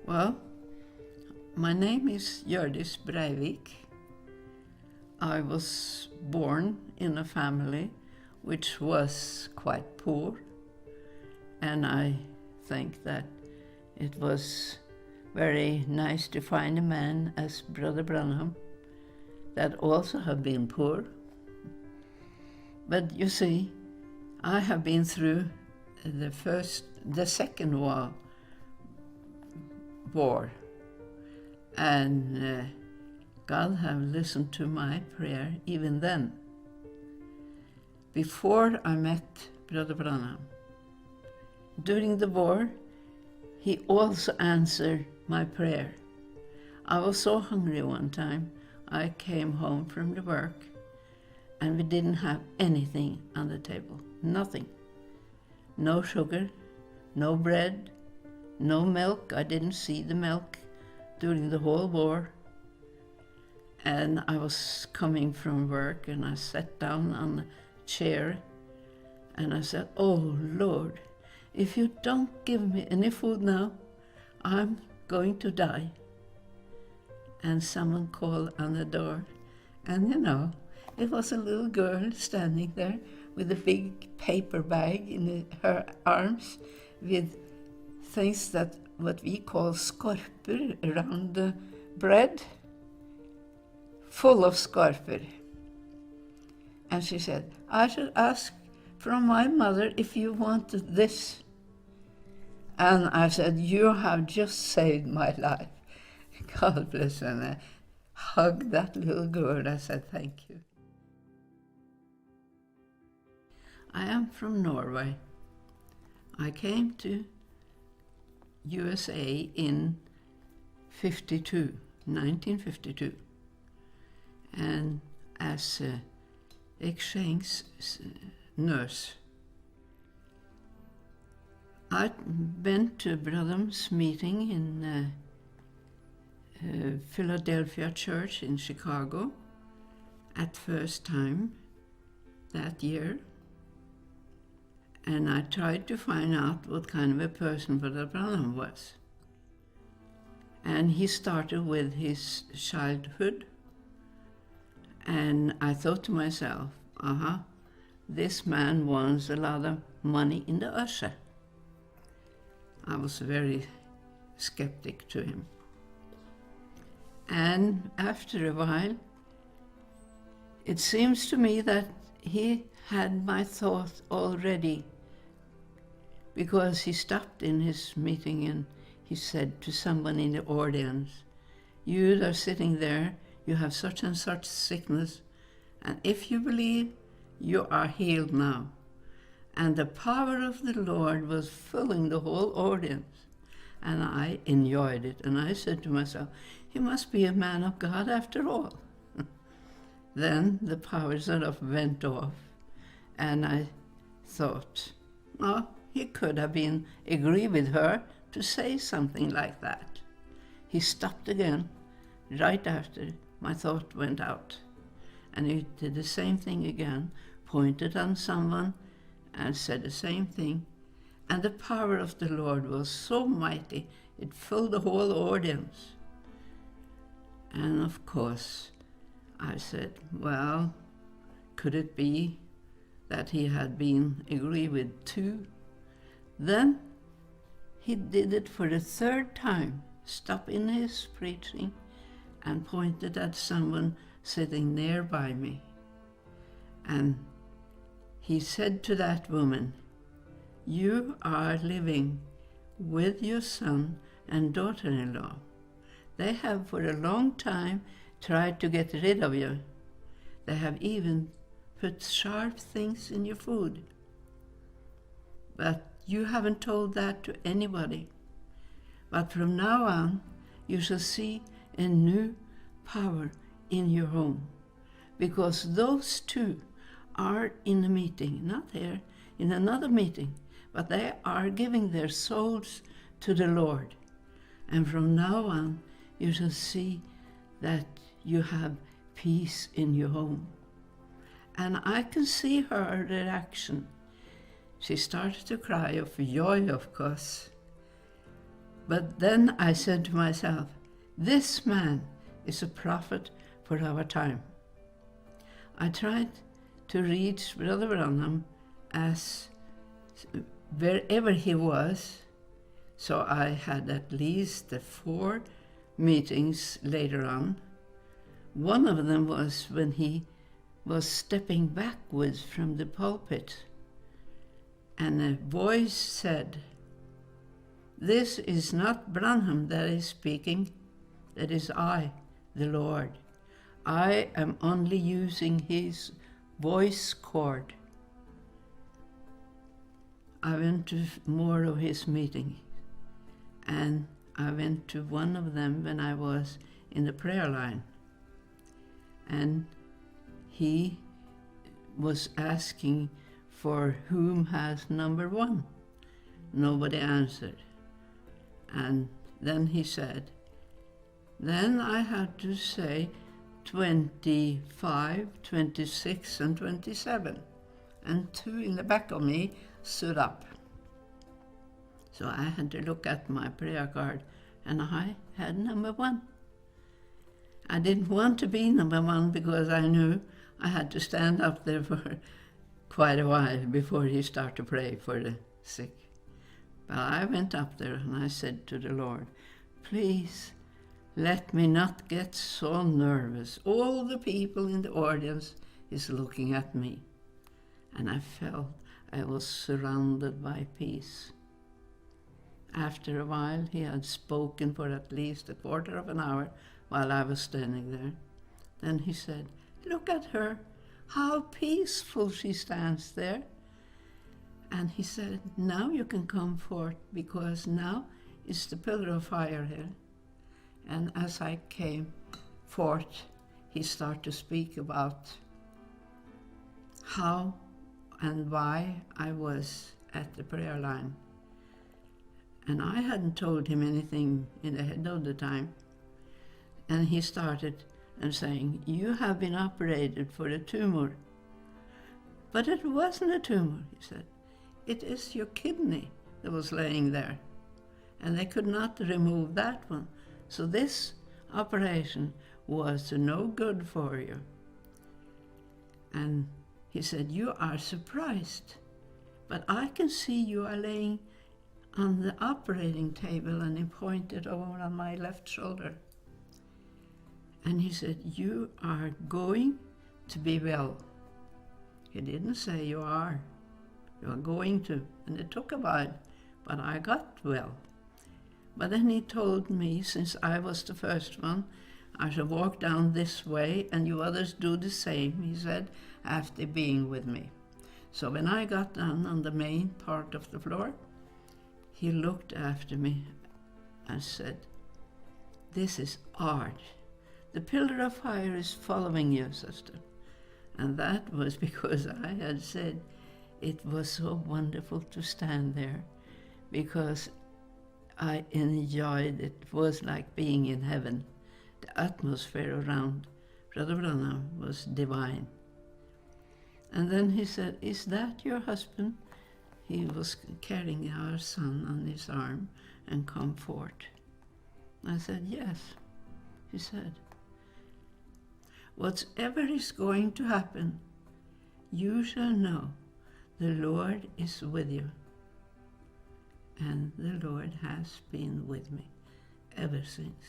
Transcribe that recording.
Well, my name is Hjørdis Breivik. I was born in a family which was quite poor, and I think that it was very nice to find a man as Bro.Branham that also have been poor. But you see, I have been through the second war, and God have listened to my prayer even then. Before I met Bro.Branham, during the war, he also answered my prayer. I was so hungry one time, I came home from the work, and we didn't have anything on the table, nothing. No sugar, no bread, no milk. I didn't see the milk during the whole war. And I was coming from work, and I sat down on a chair, and I said, "Oh Lord, if you don't give me any food now, I'm going to die." And someone called on the door, and it was a little girl standing there with a big paper bag in her arms with things that what we call skorper around the bread, full of skorper. And she said, "I should ask from my mother if you wanted this." And I said, "You have just saved my life." God bless her. And I hugged that little girl. I said, "Thank you." I am from Norway. I came to USA in 1952, and as an exchange nurse. I went to Branham's meeting in Philadelphia Church in Chicago at first time that year, and I tried to find out what kind of a person Bro.Branham was. And he started with his childhood, and I thought to myself, this man wants a lot of money in the usher. I was very skeptic to him. And after a while, it seems to me that he had my thought already, because he stopped in his meeting and he said to someone in the audience, "You that are sitting there, you have such and such sickness, and if you believe, you are healed now." And the power of the Lord was filling the whole audience, and I enjoyed it. And I said to myself, he must be a man of God after all. Then the power sort of went off, and I thought, he could have been agree with her to say something like that. He stopped again right after my thought went out, and he did the same thing again, pointed on someone and said the same thing, and the power of the Lord was so mighty, it filled the whole audience. And of course, I said, well, could it be that he had been agree with two? Then he did it for the third time, stopped in his preaching and pointed at someone sitting nearby me. And he said to that woman, "You are living with your son and daughter-in-law. They have for a long time tried to get rid of you. They have even put sharp things in your food. But you haven't told that to anybody. But from now on, you shall see a new power in your home, because those two are in a meeting, not here, in another meeting, but they are giving their souls to the Lord. And from now on, you shall see that you have peace in your home." And I can see her reaction. She started to cry of joy, of course. But then I said to myself, this man is a prophet for our time. I tried to reach Brother Branham as wherever he was, so I had at least the 4 meetings later on. One of them was when he was stepping backwards from the pulpit, and a voice said, "This is not Branham that is speaking, that is I, the Lord. I am only using his voice cord." I went to more of his meetings, and I went to one of them when I was in the prayer line. And he was asking for whom has number 1. Nobody answered. And then he said, then I had to say 25, 26, and 27. And 2 in the back of me stood up. So I had to look at my prayer card, and I had number 1. I didn't want to be number 1 because I knew I had to stand up there for quite a while before he started to pray for the sick. But I went up there and I said to the Lord, please let me not get so nervous. All the people in the audience is looking at me. And I felt I was surrounded by peace. After a while, he had spoken for at least a quarter of an hour while I was standing there. Then he said, look at her, how peaceful she stands there. And he said, now you can come forth, because now is the pillar of fire here. And as I came forth, he started to speak about how and why I was at the prayer line. And I hadn't told him anything in the head of the time. And he started and saying, you have been operated for a tumor. But it wasn't a tumor, he said. It is your kidney that was laying there. And they could not remove that one. So this operation was no good for you. And he said, you are surprised, but I can see you are laying on the operating table, and he pointed over on my left shoulder. And he said, you are going to be well. He didn't say you are going to. And it took a while, but I got well. But then he told me, since I was the first one, I should walk down this way and you others do the same, he said, after being with me. So when I got down on the main part of the floor, he looked after me and said, this is art. The pillar of fire is following you, sister. And that was because I had said it was so wonderful to stand there, because I enjoyed it. It was like being in heaven. The atmosphere around Brother Branham was divine. And then he said, is that your husband? He was carrying our son on his arm and come forth. I said, yes. He said, whatever is going to happen, you shall know the Lord is with you. And the Lord has been with me ever since.